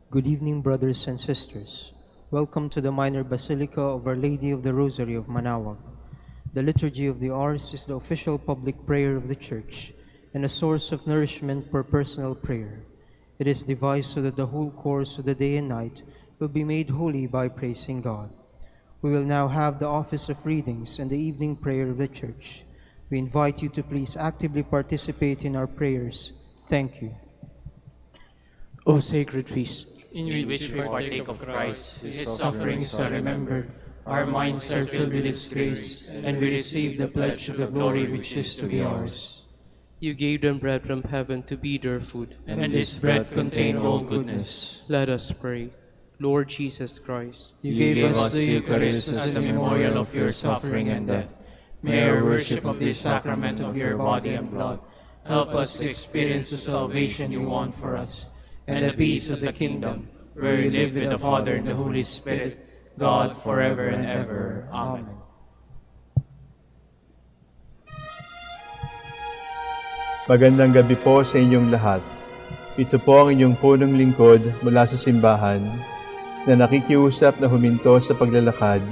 Good evening, brothers and sisters. Welcome to the Minor Basilica of Our Lady of the Rosary of Manaoag. The Liturgy of the Hours is the official public prayer of the Church and a source of nourishment for personal prayer. It is devised so that the whole course of the day and night will be made holy by praising God. We will now have the office of readings and the evening prayer of the Church. We invite you to please actively participate in our prayers. Thank you. O sacred feast, in which we partake of Christ, His sufferings are remembered, our minds are filled with His grace, and we receive the pledge of the glory which is to be ours. you gave them bread from heaven to be their food, And this bread contained all goodness. Let us pray. Lord Jesus Christ, You gave us the Eucharist as a memorial of your suffering and death. May our worship of this sacrament of your body and blood help us to experience the salvation you want for us, and the peace of the kingdom, where we live with the Father and the Holy Spirit, God forever and ever. Amen. Magandang gabi po sa inyong lahat. Ito po ang inyong punong lingkod mula sa simbahan na nakikiusap na huminto sa paglalakad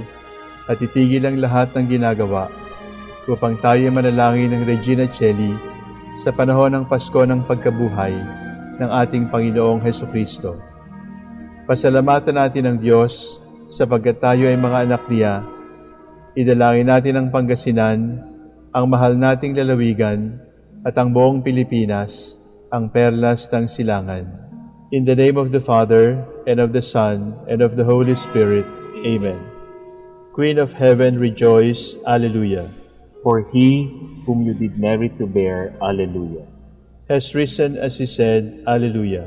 at itigil ang lahat ng ginagawa upang tayo manalangin ng Regina Coeli sa panahon ng Pasko ng pagkabuhay ng ating Panginoong Hesukristo. Pasalamatan natin ang Diyos sapagkat tayo ay mga anak niya. Idalangin natin ang Pangasinan, ang mahal nating lalawigan, at ang buong Pilipinas, ang perlas ng silangan. In the name of the Father, and of the Son, and of the Holy Spirit. Amen. Queen of Heaven, rejoice. Alleluia. For he whom you did merit to bear, Alleluia. Has risen as he said, Alleluia.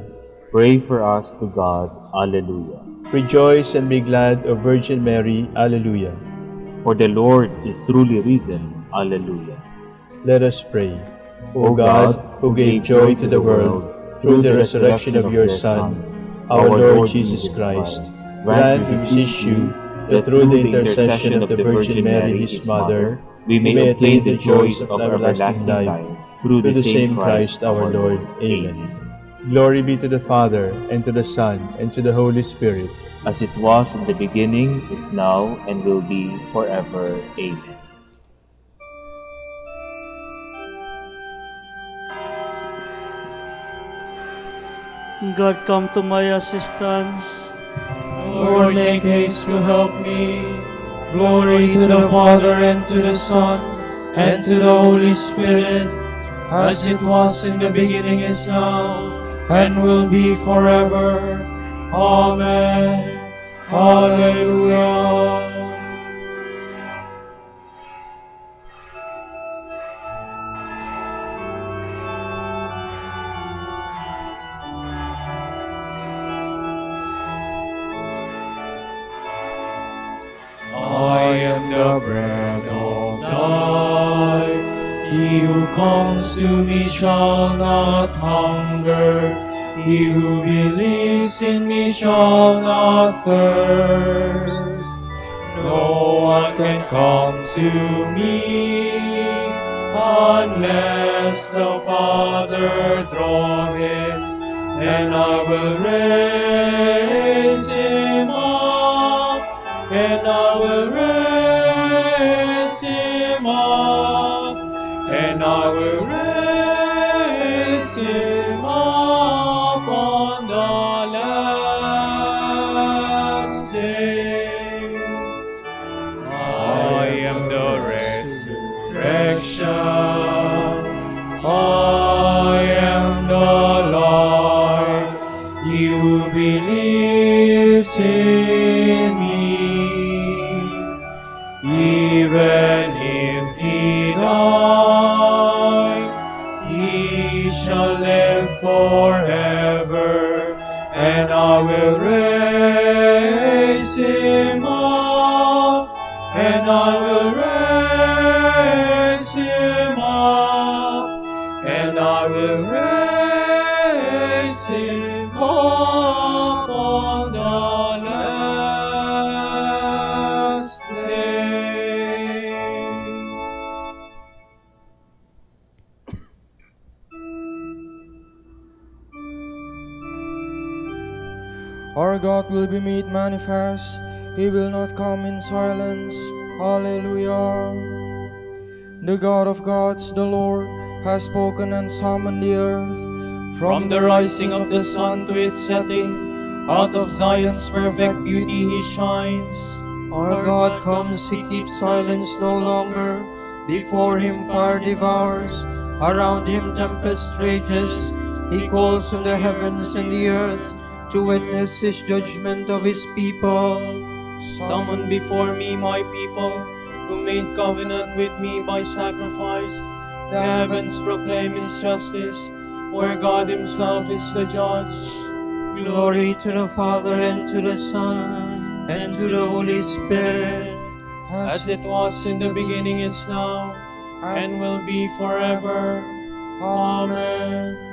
Pray for us to God, Alleluia. Rejoice and be glad, O Virgin Mary, Alleluia. For the Lord is truly risen, Alleluia. Let us pray. O God, who gave joy to the world through the resurrection of your Son, our Lord Jesus Christ, grant, we beseech you, that through the intercession of the Virgin Mary, his Mother, we may obtain the joys of everlasting life, through the same Christ our Lord. Amen. Glory be to the Father, and to the Son, and to the Holy Spirit, As it was in the beginning, is now, and will be forever. Amen. God, come to my assistance. Lord, make haste to help me. Glory to the Father, and to the Son, and to the Holy Spirit, as it was in the beginning, is now, and will be forever. Amen. Hallelujah. I am the bread of life. He who comes to me shall not hunger. He who believes in me shall not thirst. No one can come to me unless the Father draw him, and I will raise him up, and I will raise him up, and I will raise him up on the last day. I am the resurrection, I am the life. He who believes in me, even if he dies, he shall live forever, and I will raise him up, and I will raise him up, and I will raise him up on the last day. God will be made manifest. He will not come in silence. Hallelujah. The God of gods, the Lord, has spoken and summoned the earth. From the rising of the sun to its setting, out of Zion's perfect beauty he shines. Our God comes, he keeps silence no longer. Before him fire devours, around him tempest rages. He calls on the heavens and the earth to witness his judgment of his people. Summon before me my people, who made covenant with me by sacrifice. The heavens proclaim his justice, for God himself is the judge. Glory to the Father, and to the Son, and to the Holy Spirit. As it was in the beginning, is now, and will be forever. Amen.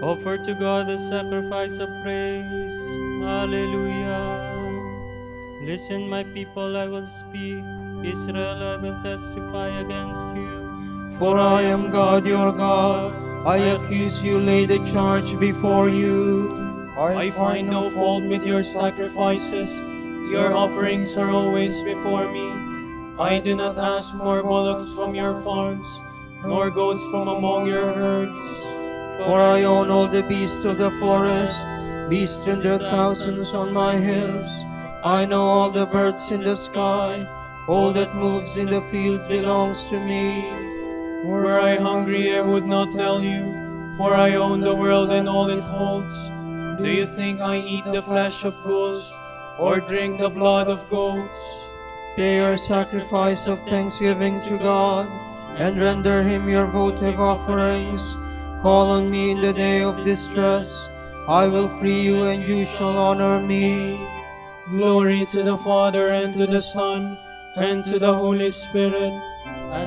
Offer to God the sacrifice of praise. Hallelujah. Listen, my people, I will speak. Israel, I will testify against you. For I am God your God. I accuse you, lay the charge before you. I find no fault with your sacrifices. Your offerings are always before me. I do not ask more bullocks from your farms, nor goats from among your herds. For I own all the beasts of the forest, beasts in their thousands on my hills. I know all the birds in the sky. All that moves in the field belongs to me. Were I hungry, I would not tell you, for I own the world and all it holds. Do you think I eat the flesh of bulls, or drink the blood of goats? Pay your sacrifice of thanksgiving to God, and render him your votive offerings. Call on me in the day of distress. I will free you, and you shall honor me. Glory to the Father, and to the Son, and to the Holy Spirit.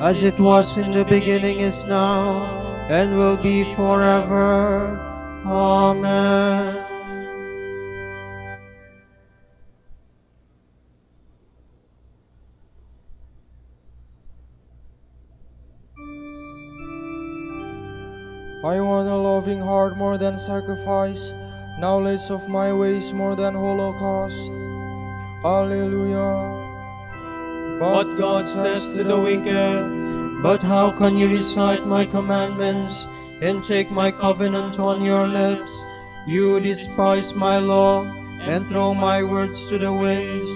As it was in the beginning, is now, and will be forever. Amen. I want a loving heart more than sacrifice, knowledge of my ways more than holocaust. Alleluia. But God says to the wicked, But how can you recite my commandments and take my covenant on your lips? You despise my law and throw my words to the winds.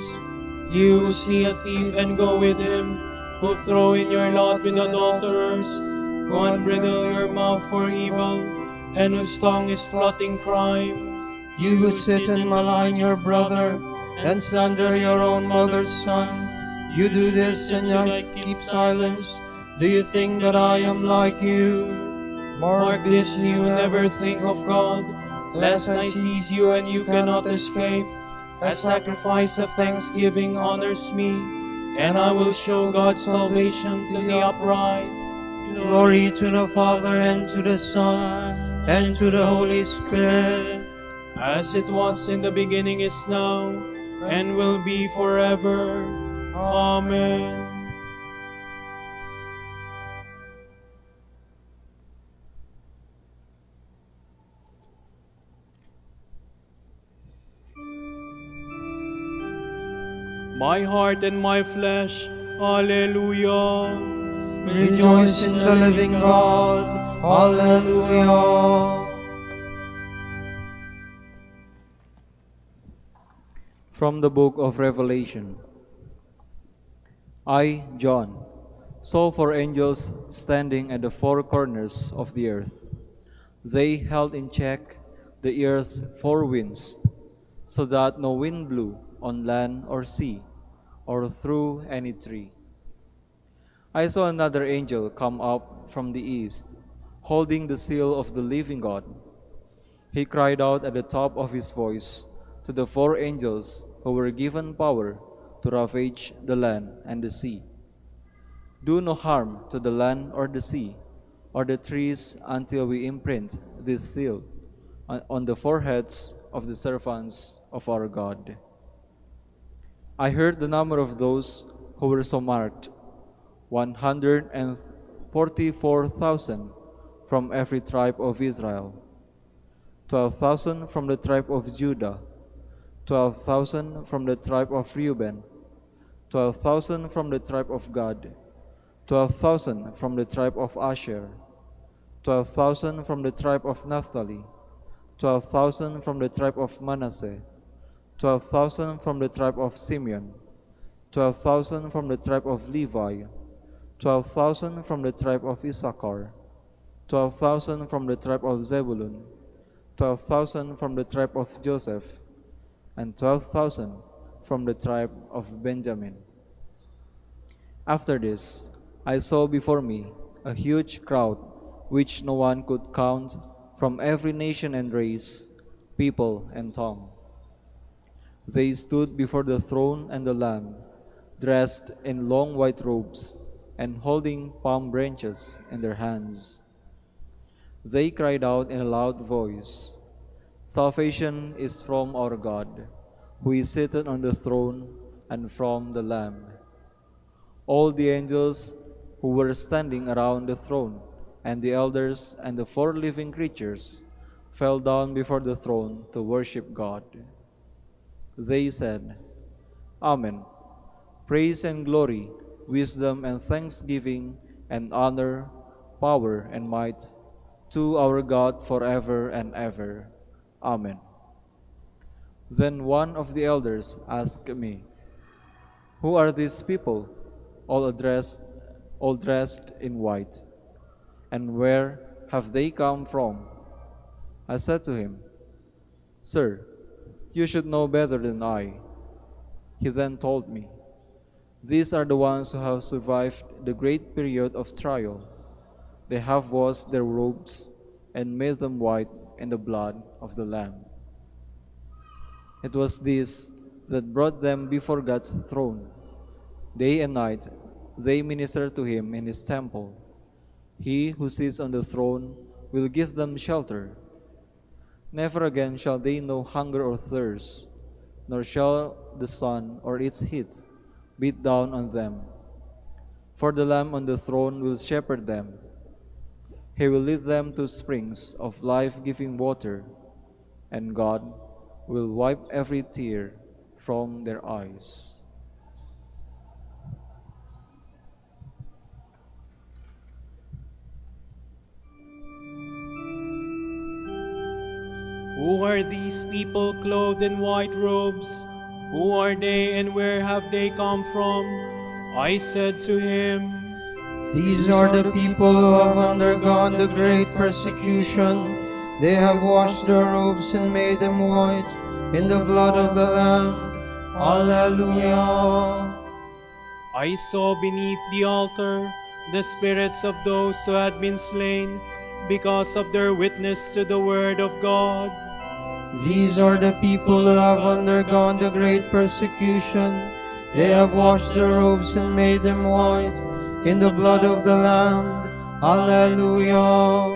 you who see a thief and go with him, who throw in your lot with adulterers, who unbridle your mouth for evil, and whose tongue is plotting crime. You who sit and malign your brother and slander your own mother's son, you do this and yet keep silence. Do you think that I am like you? Mark this, you never think of God, lest I seize you and you cannot escape. A sacrifice of thanksgiving honors me, and I will show God's salvation to the upright. Glory to the Father, and to the Son, and to the Holy Spirit. As it was in the beginning, is now, and will be forever. Amen. My heart and my flesh, Alleluia. Rejoice in the living God. Hallelujah. From the book of Revelation. I, John, saw four angels standing at the four corners of the earth. They held in check the earth's four winds, so that no wind blew on land or sea, or through any tree. I saw another angel come up from the east, holding the seal of the living God. He cried out at the top of his voice to the four angels who were given power to ravage the land and the sea. Do no harm to the land or the sea, or the trees until we imprint this seal on the foreheads of the servants of our God. I heard the number of those who were so marked, 144,000 from every tribe of Israel, 12,000 from the tribe of Judah, 12,000 from the tribe of Reuben, 12,000 from the tribe of Gad, 12,000 from the tribe of Asher, 12,000 from the tribe of Naphtali, 12,000 from the tribe of Manasseh, 12,000 from the tribe of Simeon, 12,000 from the tribe of Levi, 12,000 from the tribe of Issachar, 12,000 from the tribe of Zebulun, 12,000 from the tribe of Joseph, and 12,000 from the tribe of Benjamin. After this, I saw before me a huge crowd which no one could count, from every nation and race, people and tongue. They stood before the throne and the Lamb, dressed in long white robes and holding palm branches in their hands. They cried out in a loud voice, "Salvation is from our God, who is seated on the throne, and from the Lamb." All the angels who were standing around the throne, and the elders and the four living creatures, fell down before the throne to worship God. They said, "Amen. Praise and glory, wisdom and thanksgiving, and honor, power and might, to our God forever and ever. Amen." Then one of the elders asked me, "Who are these people, all dressed in white? And where have they come from?" I said to him, "Sir, you should know better than I." He then told me, "These are the ones who have survived the great period of trial. They have washed their robes and made them white in the blood of the Lamb." It was this that brought them before God's throne. Day and night they minister to Him in His temple. He who sits on the throne will give them shelter. Never again shall they know hunger or thirst, nor shall the sun or its heat beat down on them. For the Lamb on the throne will shepherd them. He will lead them to springs of life-giving water, and God will wipe every tear from their eyes. Who are these people clothed in white robes? Who are they and where have they come from? I said to him, These are the people who have undergone the great persecution. They have washed their robes and made them white in the blood of the Lamb. Alleluia. I saw beneath the altar the spirits of those who had been slain because of their witness to the word of God. These are the people who have undergone the great persecution. They have washed their robes and made them white in the blood of the Lamb. Alleluia.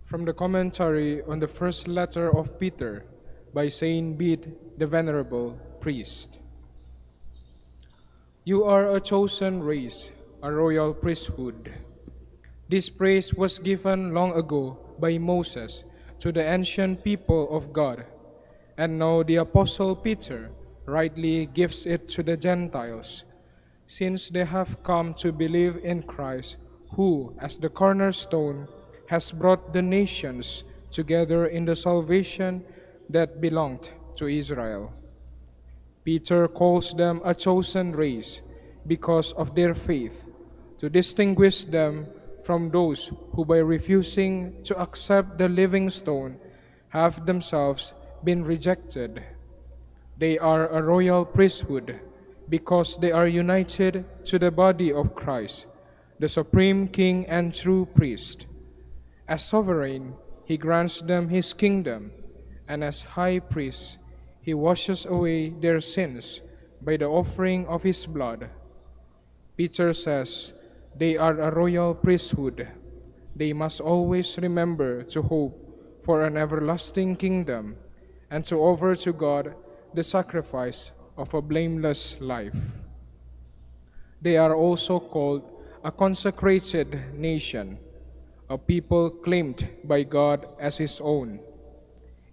From the commentary on the first letter of Peter by Saint Bede the Venerable Priest. You are a chosen race, a royal priesthood. This praise was given long ago by Moses to the ancient people of God, and now the Apostle Peter rightly gives it to the Gentiles, since they have come to believe in Christ, who, as the cornerstone, has brought the nations together in the salvation that belonged to Israel. Peter calls them a chosen race because of their faith, to distinguish them from those who, by refusing to accept the living stone, have themselves been rejected. They are a royal priesthood because they are united to the body of Christ, the supreme King and true priest. As sovereign, he grants them his kingdom, and as high priest, he washes away their sins by the offering of his blood. Peter says, they are a royal priesthood. They must always remember to hope for an everlasting kingdom and to offer to God the sacrifice of a blameless life. They are also called a consecrated nation, a people claimed by God as his own.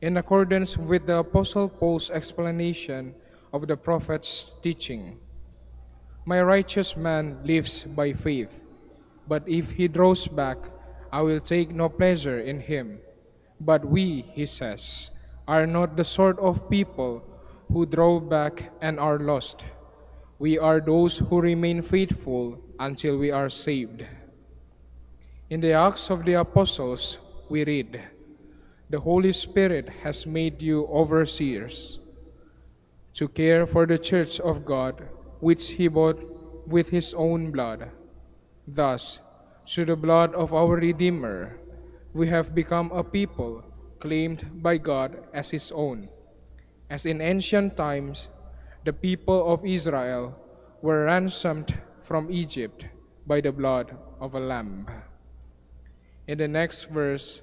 In accordance with the Apostle Paul's explanation of the prophet's teaching, my righteous man lives by faith, but if he draws back, I will take no pleasure in him. But we, he says, are not the sort of people who draw back and are lost. We are those who remain faithful until we are saved. In the Acts of the Apostles, we read, "The Holy Spirit has made you overseers to care for the church of God, which he bought with his own blood. Thus, through the blood of our Redeemer, we have become a people claimed by God as his own. As in ancient times, the people of Israel were ransomed from Egypt by the blood of a lamb." In the next verse,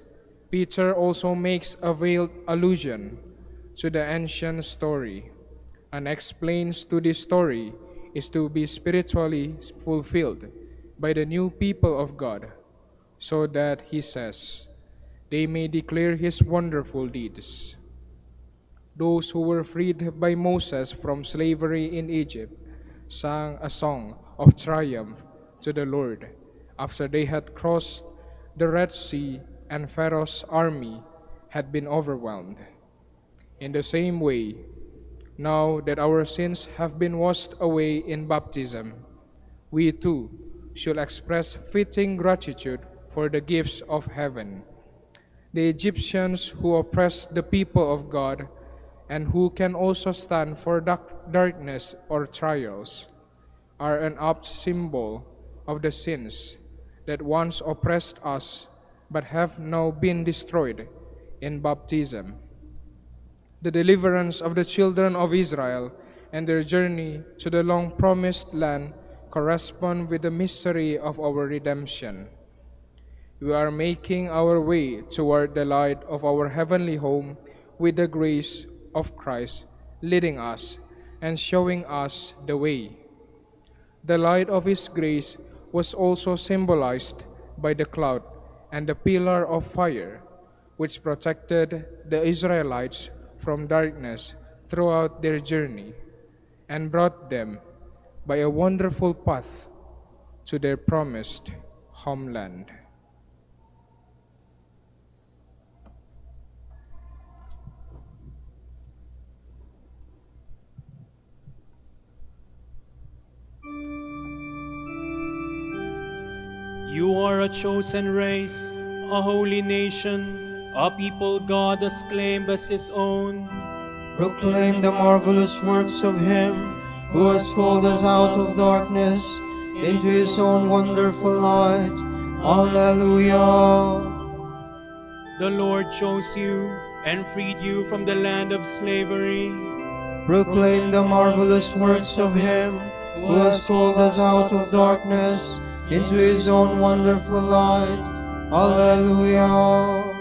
Peter also makes a veiled allusion to the ancient story and explains to this story is to be spiritually fulfilled by the new people of God, so that, he says, they may declare his wonderful deeds. Those who were freed by Moses from slavery in Egypt sang a song of triumph to the Lord after they had crossed the Red Sea and Pharaoh's army had been overwhelmed. In the same way, now that our sins have been washed away in baptism, we too should express fitting gratitude for the gifts of heaven. The Egyptians who oppressed the people of God and who can also stand for darkness or trials are an apt symbol of the sins that once oppressed us but have now been destroyed in baptism. The deliverance of the children of Israel and their journey to the long-promised land correspond with the mystery of our redemption. We are making our way toward the light of our heavenly home with the grace of Christ leading us and showing us the way. The light of his grace was also symbolized by the cloud and the pillar of fire, which protected the Israelites from darkness throughout their journey and brought them by a wonderful path to their promised homeland. You are a chosen race, a holy nation, a people God has claimed as his own. Proclaim the marvelous works of him who has called us out of darkness into his own wonderful light. Alleluia. The Lord chose you and freed you from the land of slavery. Proclaim the marvelous works of him who has called us out of darkness into his own wonderful light. Alleluia.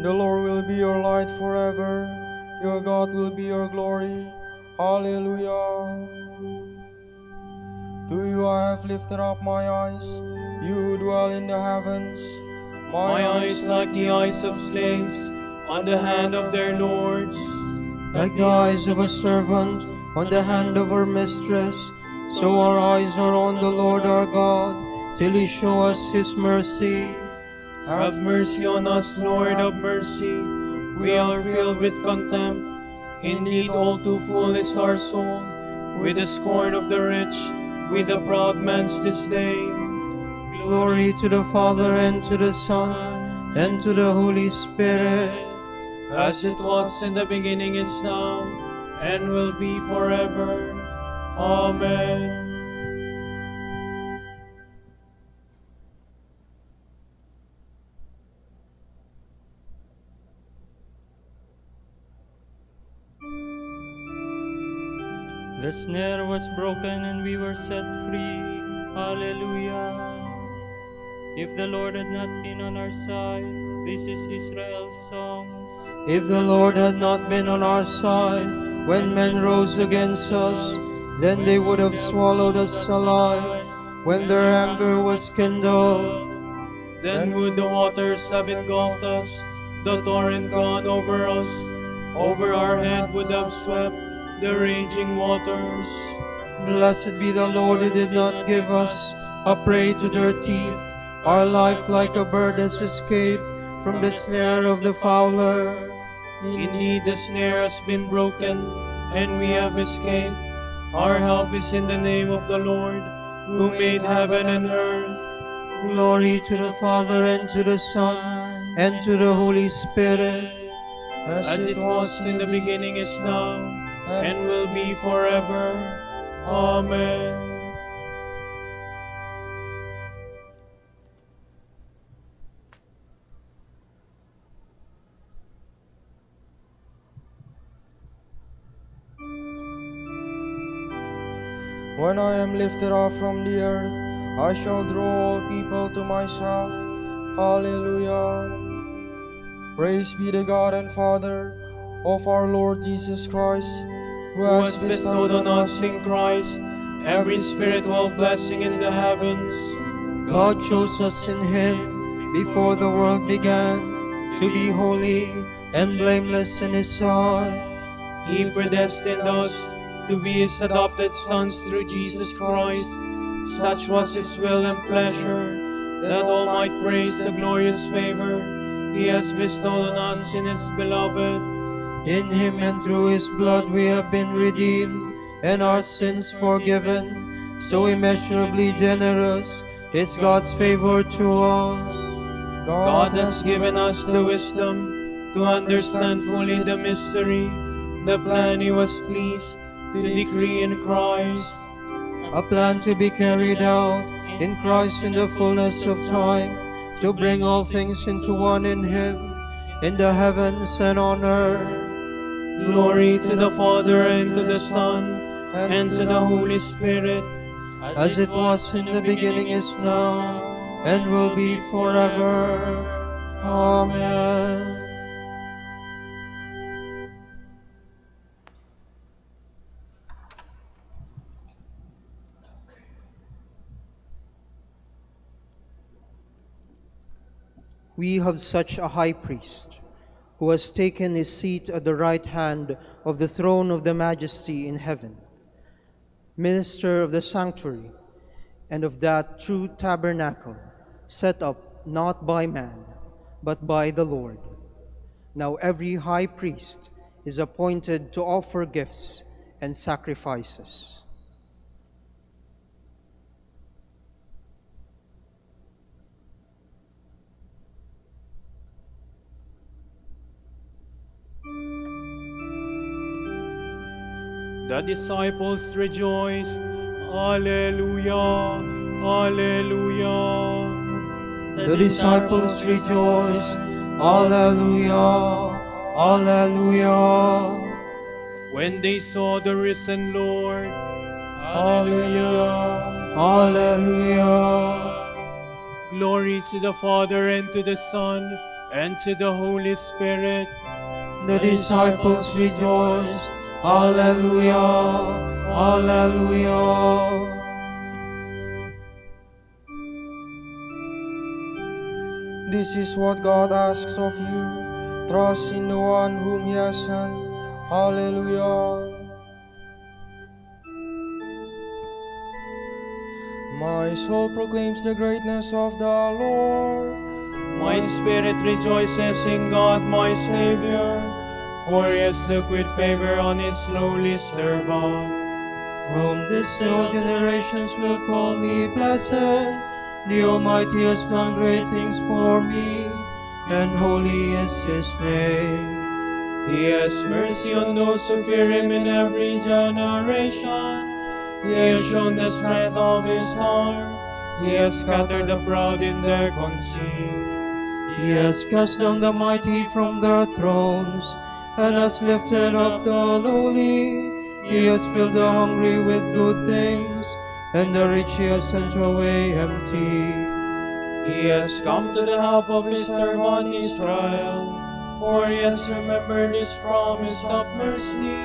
The Lord will be your light forever. Your God will be your glory. Hallelujah. To you I have lifted up my eyes, you who dwell in the heavens. My eyes like the eyes of slaves on the hand of their lords. Like the eyes of a servant on the hand of her mistress, so our eyes are on the Lord our God, till he show us his mercy. Have mercy on us, Lord, have mercy. We are filled with contempt. Indeed, all too full is our soul, with the scorn of the rich, with the proud man's disdain. Glory to the Father, and to the Son, and to the Holy Spirit. As it was in the beginning, is now, and will be forever. Amen. The snare was broken and we were set free. Hallelujah. If the Lord had not been on our side, this is Israel's song. If the Lord had not been on our side, when men rose against us, then they would have swallowed us alive, when their anger was kindled. Then would the waters have engulfed us, the torrent gone over us. Over our head would have swept the raging waters. Blessed be the Lord who did not give us a prey to their teeth. Our life like a bird has escaped from the snare of the fowler. Indeed, the snare has been broken, and we have escaped. Our help is in the name of the Lord, who made heaven and earth. Glory to the Father, and to the Son, and to the Holy Spirit. As it was in the beginning, is now, and will be forever. Amen. When I am lifted up from the earth, I shall draw all people to myself. Hallelujah. Praise be the God and Father of our Lord Jesus Christ, who has bestowed on us in Christ every spiritual blessing in the heavens. God chose us in him before the world began to be holy and blameless in his sight. He predestined us to be his adopted sons through Jesus Christ. Such was his will and pleasure, that all might praise the glorious favor he has bestowed on us in his beloved. In him and through his blood we have been redeemed, and our sins forgiven. So immeasurably generous is God's favor to us. God has given us the wisdom to understand fully the mystery, the plan he was pleased to decree in Christ. A plan to be carried out in Christ in the fullness of time, to bring all things into one in him, in the heavens and on earth. Glory to the Father, and to the Son, and to the Holy Spirit, as it was in the beginning, is now, and will be forever. Amen. We have such a high priest, who has taken his seat at the right hand of the throne of the Majesty in heaven, minister of the sanctuary and of that true tabernacle set up not by man, but by the Lord. Now every high priest is appointed to offer gifts and sacrifices. The disciples rejoiced. Alleluia, Alleluia. The disciples rejoiced. Alleluia, Alleluia. When they saw the risen Lord. Hallelujah. Hallelujah. Glory to the Father, and to the Son, and to the Holy Spirit. The disciples rejoiced. Alleluia, alleluia. This is what God asks of you. Trust in the one whom He has sent. Hallelujah. My soul proclaims the greatness of the Lord. My spirit rejoices in God my Savior, for He has looked with favor on His lowly servant. From this day all generations will call me blessed. The Almighty has done great things for me, and holy is His name. He has mercy on those who fear Him in every generation. He has shown the strength of His arm. He has scattered the proud in their conceit. He has cast down the mighty from their thrones, and has lifted up the lowly. He has filled the hungry with good things, and the rich He has sent away empty. He has come to the help of His servant Israel, for He has remembered His promise of mercy,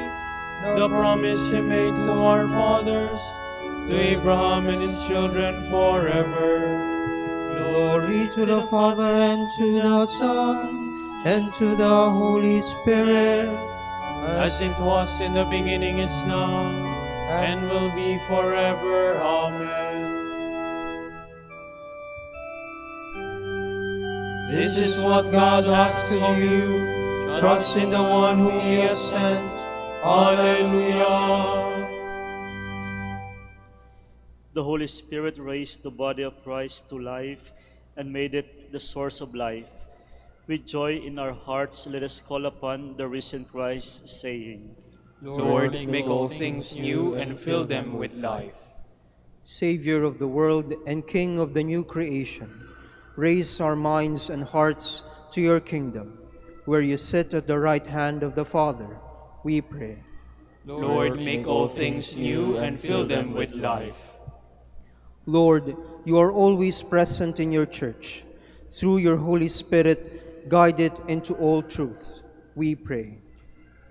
the promise He made to our fathers, to Abraham and his children forever. Glory to the Father, and to the Son, and to the Holy Spirit, As it was in the beginning, is now, and will be forever. Amen. This is what God asks of you. Trust in the one whom He has sent. Alleluia. The Holy Spirit raised the body of Christ to life and made it the source of life. With joy in our hearts, let us call upon the risen Christ, saying, Lord, make all things new and fill them with life. Savior of the world and King of the new creation, raise our minds and hearts to your kingdom, where you sit at the right hand of the Father, we pray. Lord, make all things new and fill them with life. Lord, you are always present in your church. Through your Holy Spirit, guide it into all truth, we pray.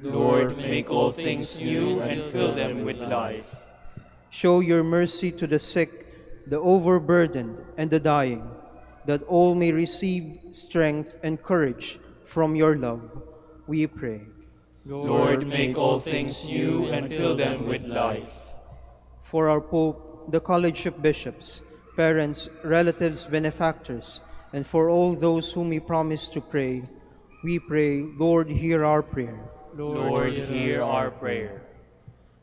Lord, make all things new and fill them with life. Show your mercy to the sick, the overburdened, and the dying, that all may receive strength and courage from your love, we pray. Lord, make all things new and fill them with life. For our Pope, the College of Bishops, parents, relatives, benefactors, and for all those whom we promise to pray, we pray, Lord, hear our prayer. Lord, hear our prayer.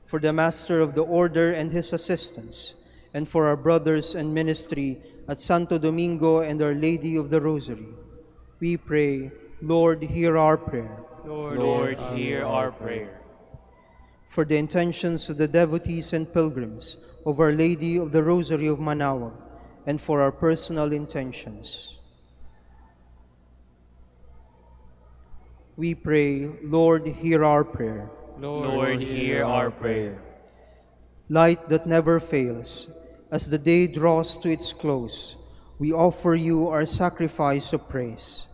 For the Master of the Order and his assistants, and for our brothers and ministry at Santo Domingo and Our Lady of the Rosary, we pray, Lord, hear our prayer. Lord, hear our prayer. For the intentions of the devotees and pilgrims of Our Lady of the Rosary of Manaoag, and for our personal intentions, we pray, Lord, hear our prayer. Lord, hear our prayer. Light that never fails, as the day draws to its close, we offer you our sacrifice of praise,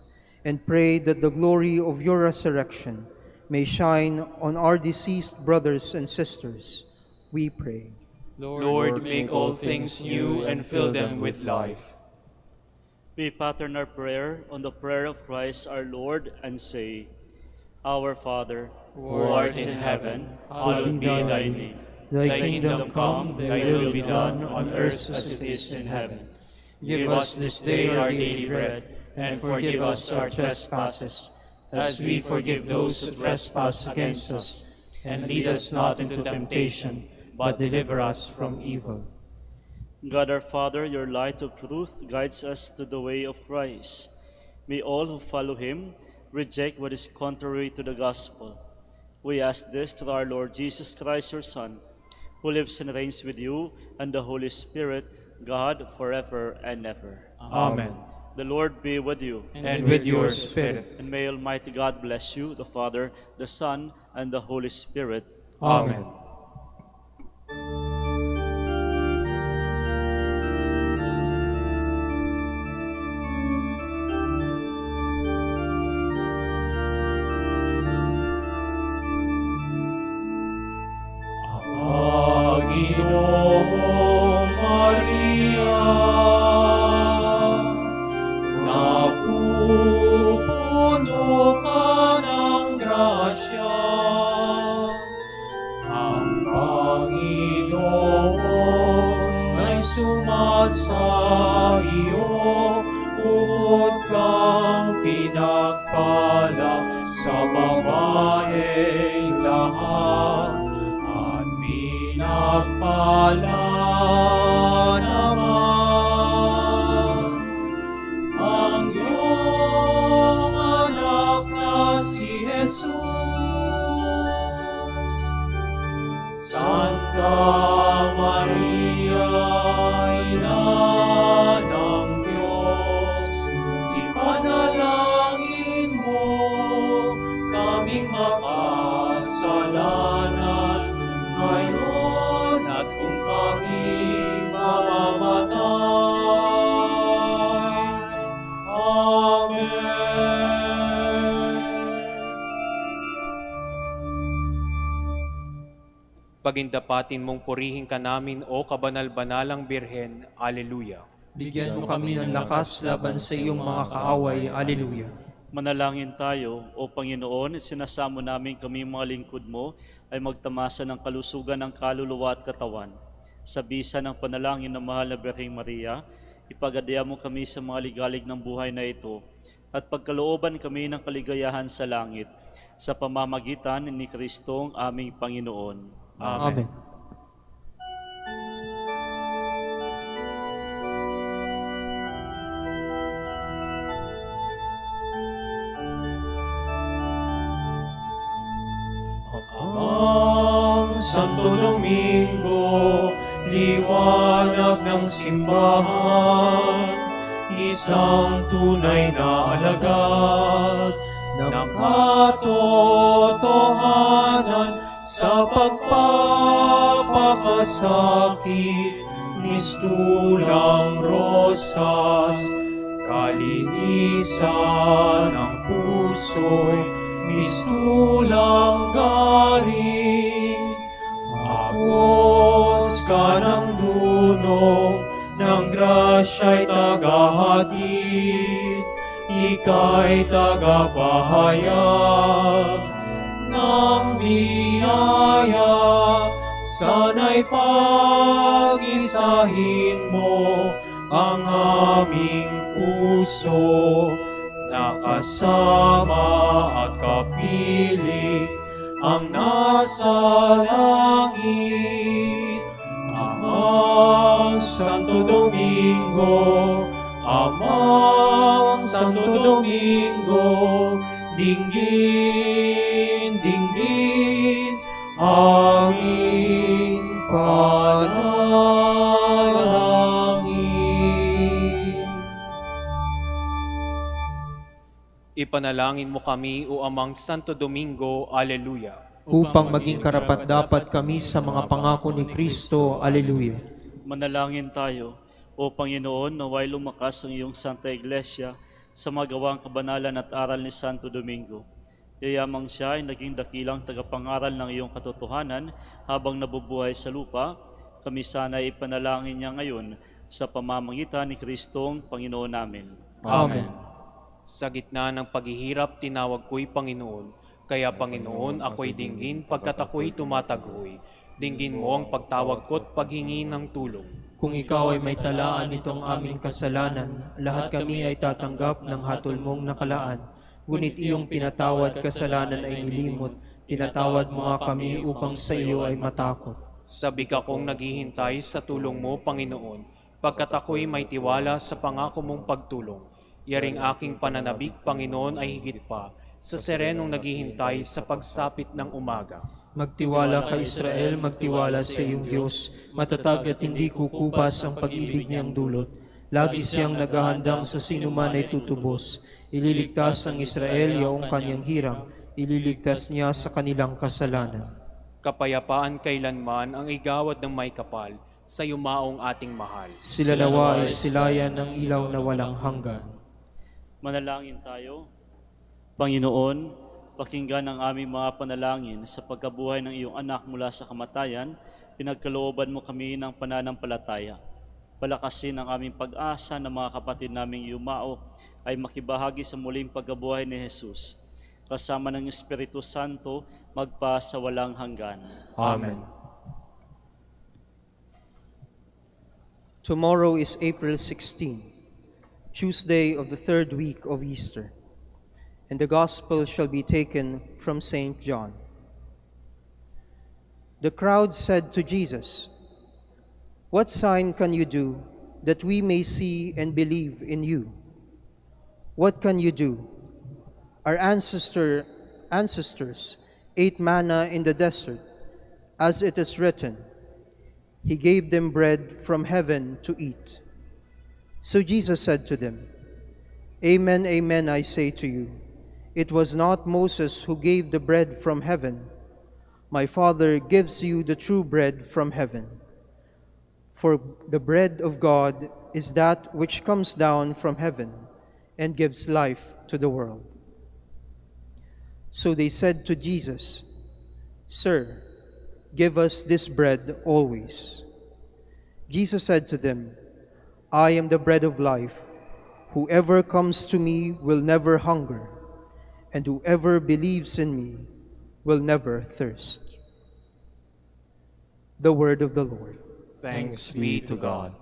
and pray that the glory of your resurrection may shine on our deceased brothers and sisters, we pray. Lord, make all things new and fill them with life. We pattern our prayer on the prayer of Christ our Lord and say, Our Father, who art in heaven, hallowed be thy name. Thy kingdom come, thy will be done on earth as it is in heaven. Give us this day our daily bread, and forgive us our trespasses, as we forgive those who trespass against us. And lead us not into temptation, but deliver us from evil. God our Father, your light of truth guides us to the way of Christ. May all who follow him reject what is contrary to the gospel. We ask this through our Lord Jesus Christ, your Son, who lives and reigns with you and the Holy Spirit, God, forever and ever. Amen. The Lord be with you. And with your spirit. And may Almighty God bless you, the Father, the Son, and the Holy Spirit. Amen. Bukod kang pinagpala sa babaeng lahat, at pinagpala naman ang iyong anak na si Jesus. Santa Maria, Ina ng Diyos, ipanalangin mo kaming makasalanan, ngayon at kung kami mamamatay. Amen. Pagindapatin mong purihin ka namin, O kabanal-banalang Birhen. Alleluia. Bigyan mo kami ng lakas laban sa iyong mga kaaway. Alleluia. Manalangin tayo, O Panginoon, sinasamo namin kami mga lingkod mo ay magtamasa ng kalusugan ng kaluluwa at katawan. Sa bisa ng panalangin ng mahal na Birheng Maria, ipagadya mo kami sa mga ligalig ng buhay na ito at pagkalooban kami ng kaligayahan sa langit sa pamamagitan ni Kristong aming Panginoon. Amen. Ang Santo Domingo, liwanag ng simbahan, isang tunay na alagad ng katotohanan sa pagpapakasakit, mistulang rosas, kalinisan ng puso'y mistulang garing. Agos ka ng dunong ng grasya'y tagahatid, ika'y tagapahayag ng biyaya, sana'y pag-isahin mo ang aming puso, nakasama at kapiling ang nasa langit. Amang Santo Domingo, Amang Santo Domingo, dinggin, dinggin, aming panalangin. Ipanalangin mo kami, O Amang Santo Domingo. Alleluia. Upang maging karapat-dapat kami sa mga pangako ni Kristo. Alleluia. Manalangin tayo, O Panginoon, naway lumakas ang iyong Santa Iglesia sa magawang kabanalan at aral ni Santo Domingo. Yayamang siya ay naging dakilang tagapangaral ng iyong katotohanan habang nabubuhay sa lupa. Kami sana ay ipanalangin niya ngayon sa pamamagitan ni Kristong Panginoon namin. Amen. Sa gitna ng paghihirap, tinawag ko'y Panginoon. Kaya Panginoon, ako'y dinggin pagkat ako'y tumatagoy. Dinggin mo ang pagtawag ko't paghingi ng tulong. Kung ikaw ay may talaan nitong aming kasalanan, lahat kami ay tatanggap ng hatol mong nakalaan. Ngunit iyong pinatawad kasalanan ay nilimot, pinatawad mo nga kami upang sa iyo ay matakot. Sabik akong naghihintay sa tulong mo, Panginoon, pagkat ako'y may tiwala sa pangako mong pagtulong. Yaring aking pananabik, Panginoon, ay higit pa sa serenong naghihintay sa pagsapit ng umaga. Magtiwala ka, Israel, magtiwala sa iyong Diyos. Matatag at hindi kukupas ang pag-ibig niyang dulot. Lagi siyang naghahandang sa sinuman ay tutubos. Ililigtas ang Israel yaong kanyang hirang. Ililigtas niya sa kanilang kasalanan. Kapayapaan kailanman ang igawad ng may kapal, sa yumaong ating mahal. Sila nawa ay silayan ng ilaw na walang hanggan. Manalangin tayo. Panginoon, pakinggan ang aming mga panalangin sa pagkabuhay ng iyong anak mula sa kamatayan, pinagkalooban mo kami ng pananampalataya. Palakasin ang aming pag-asa na mga kapatid naming yumao ay makibahagi sa muling pagkabuhay ni Jesus. Kasama ng Espiritu Santo, magpa sa walang hanggan. Amen. Tomorrow is April 16. Tuesday of the third week of Easter. And the Gospel shall be taken from St. John. The crowd said to Jesus, "What sign can you do that we may see and believe in you? What can you do? Our ancestors ate manna in the desert, as it is written, He gave them bread from heaven to eat." So Jesus said to them, "Amen, amen, I say to you, it was not Moses who gave the bread from heaven. My Father gives you the true bread from heaven. For the bread of God is that which comes down from heaven and gives life to the world." So they said to Jesus, "Sir, give us this bread always." Jesus said to them, "I am the bread of life. Whoever comes to me will never hunger, and whoever believes in me will never thirst." The word of the Lord. Thanks be to God.